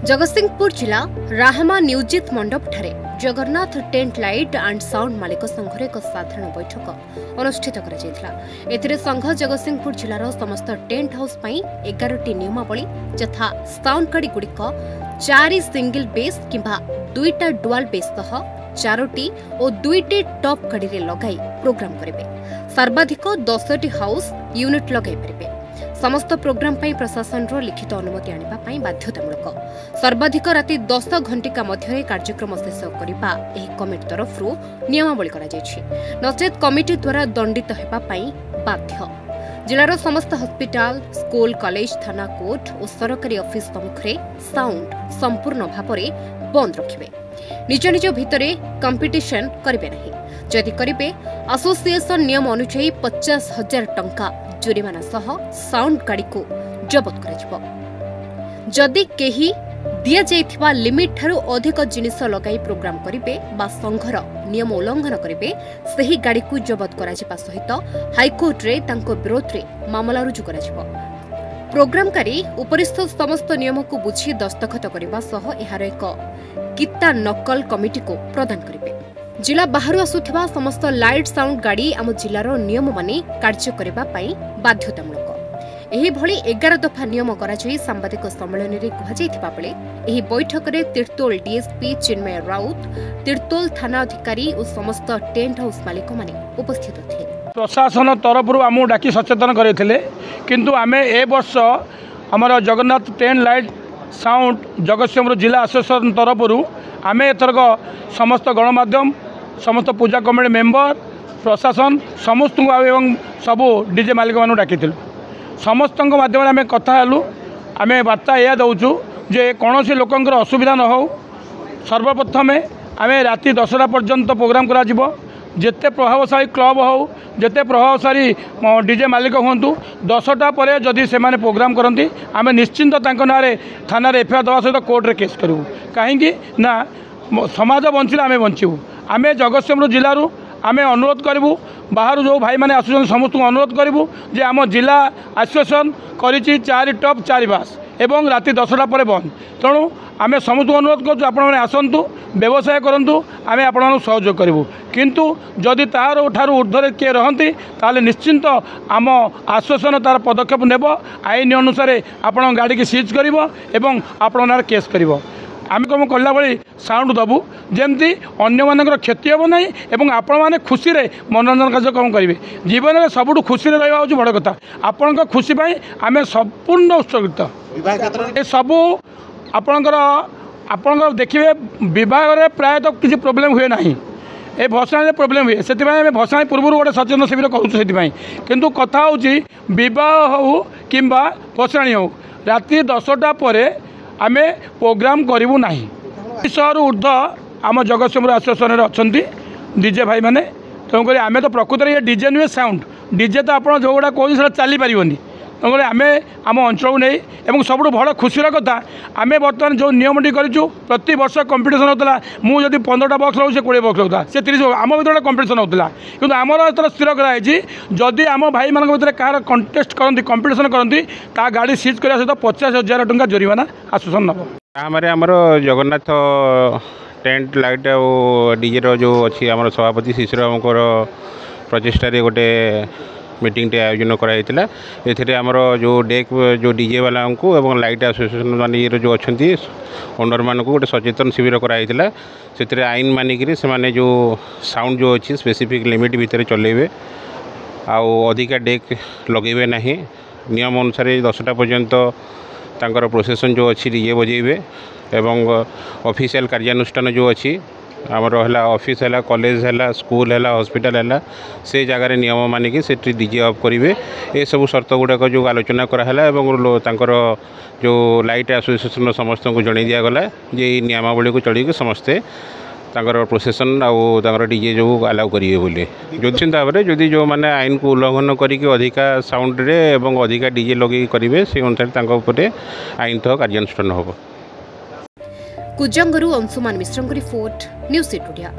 जगतसिंहपुर जिला राहमा नियोजित मंडप ठारे Jagannath tent light and sound मालिक संघर एक साधारण बैठक अनुष्ठित कर संघ जगतसिंहपुर जिलार समस्त टेंट हाउस 11टी नियमावली यथा साउंड गाड़ी गुड़िक 4 सिंगल बेस किंबा 2टा डुआल बेस सह 4टी और 2टी टॉप गाड़ी लगाई प्रोग्राम करेंगे। सर्वाधिक 10टी हाउस यूनिट लगाई पारे। समस्त प्रोग्राम पाई प्रशासन लिखित अनुमति आने बाध्यतामूलक। सर्वाधिक राति 10 घंटिका मध्य कार्यक्रम शेष करने कमिटी तरफ नियमावली नचेत कमिटी द्वारा दंडित होगापाई बाध्य। जिलार समस्त हॉस्पिटल, स्कूल, कॉलेज, थाना, कोर्ट और सरकारी ऑफिस सम्मुखें साउंड संपूर्ण भाव में बंद रखिबे। निज निज भितरे कंपिटिशन करेंगे नहीं। जदि करेंगे एसोसिएशन नियम अनुसार 50,000 टंका जुर्माना सह साउंड गाड़ी को जबत कर। जदि केही दिया जाइथिबा लिमिट ठारू अधिक जिनिस लगाई प्रोग्राम करेंगे बा संघर नियम उल्लंघन करेंगे सही गाड़ी को जबत करा सहित हाईकोर्ट रे तांको विरोध में मामला रुजु करा। प्रोग्रामकारी उपरिस्थ समस्त नियम को बुझी दस्तखत करने सह एहार एक किता नकल कमिटी को प्रदान करेंगे। जिला बाहर आसुथिबा समस्त लाइट साउंड गाड़ी आम जिलार नियम मानि कार्य करने बाध्यतामूलक। एही भली 11 दफा नियम कराई सांबादिक सम्मेलन में कहुଯାଇथिबा बेले एही बैठक में तिर्तोल डीएसपी चिन्मय राउत, तिर्तोल थाना अधिकारी और समस्त टेंट हाउस मालिक माने उपस्थित थे। प्रशासन तरफ आमू डाकी सचेतन करते किंतु आमे ए वर्ष आमर Jagannath tent light sound Jagatsinghpur जिला एसोसिएशन तरफ आमे एथरक समस्त गणमाध्यम, समस्त पूजा कमिटी मेंबर, प्रशासन समस्त एवं सबू डीजे मालिक मानू डाकी समस्त माध्यम आम कथा आम बार्ता यह दौचु जे कौन सी लोकंर असुविधा न हो। सर्वप्रथम आम राति 10टा पर्यंत प्रोग्राम करा जेते प्रभावशाली क्लब हो, जेते प्रभावशाली डीजे मालिक हूँ 10टा पर जदि से प्रोग्राम करती आम निश्चिंत ना थाना एफआईआर दवा सहित कोर्ट रे केस करूँ। कहीं ना समाज बंचिले आम बंचू। आम जगतसिंहपुर जिलूर आम अनुरोध करूँ बाहर जो भाई मैंने आसुन समस्त अनुरोध करूँ जे आम जिला एसोसिएशन करी 4 टॉप 4 बास एवं राति 10टा पर बंद। तेणु आम समस्त अनुरोध करूँ आपण आसतु व्यवसाय करूँ आम आपण सहयोग करूँ। किंतु जदि तार ठारू ऊर्ध्वे किए रहती ताले निश्चिंत आम एसोसिएशन तार पदक्षेप नेब। आईन अनुसार आपण गाड़ी की सीज कर आपण केस कर। आम कम कला भाई साउंड दबू जमती अन्य मानकर क्षति हे ना एवं आपण मैंने खुशी रे मनोरंजन कार्यक्रम करेंगे। जीवन में सबुठ खुशी रहा हूँ बड़ कथा। आपण खुशी आम संपूर्ण उत्सर्गित ए सबू आपणकर आपणकर देखिए विभाग प्रायतः किसी प्रोब्लेम हुए ना ए भसाणी प्रोब्लेम हुए से भसाणी पूर्व गोटे सचेतन शिविर करूँ किंतु कथा हूँ बह हो कि भसाणी हो राति 10टा पर आम प्रोग्राम करूँ ना। शहर ऊर्ध आम जगतसिंहपुर एसोसिएशन अच्छा डीजे भाई मैंने तेणुक आम तो प्रकृत ये डीजे नुहे साउंड डीजे तो आप जो गुड़ा कहते चली पारनि। तेणुक आम आम अंचल नहीं सब बड़ खुशी कथा आम बर्तमान जो नियमटी करूँ प्रति वर्ष कंपिटिशन होता मुझे 15टा बक्स लगे से 20 बक्स लगता से 30 आम भर कंपिटिशन होता कि आमर एथर स्थिर कराई जदि आम भाई मान भर कह कंटेस्ट करती कंपिटिशन करती ता गाड़ी सीज करने सहित 50,000 टंका जुर्माना एसोसिएशन नब। आमर जगन्नाथ टेंट लाइट और डीजे जो अच्छी आम सभापति शिशिर प्रचेषार गोटे मीटिंग आयोजन कराइला। एथिरे आमर जो डेक जो डीजे वाला को एवं लाइट एसोसिएशन मान जो अच्छा ओनर मान को गोटे सचेतन शिविर कराइला। से आईन मानिक से जो साउंड जो अच्छी स्पेसिफिक लिमिट भितर चलेबे आउ अधिका डेक लगेबे नहीं। नियम अनुसार 10टा पर्यंत तांकर प्रोसेसन जो अच्छी डीजे बजेबे एवं ऑफिशियल कार्यानुष्ठान जो अच्छी आमर है ऑफिस है, कॉलेज है, स्कूल है, हॉस्पिटल है से जगार नियम मानिक से डीजे ऑफ करेंगे। ये सब शर्त गुड़ाक जो आलोचना कराला जो लाइट एसोसिएशन समस्त को जन दिगला जे नियमावली को चढ़ी समस्ते प्रोसेसन आउ डीजे जो अलाउ करेंगे बोली जो भाव में जदि जो मैंने आईन को उल्लंघन करके अधिका साउंड रे एवं अधिका डीजे लगे करेंगे से अनुसार आईन तो कार्यानुष्ठान हम। कुजंगरू अंशुमान मिश्रंग रिपोर्ट न्यूज़ 8 ओडिया।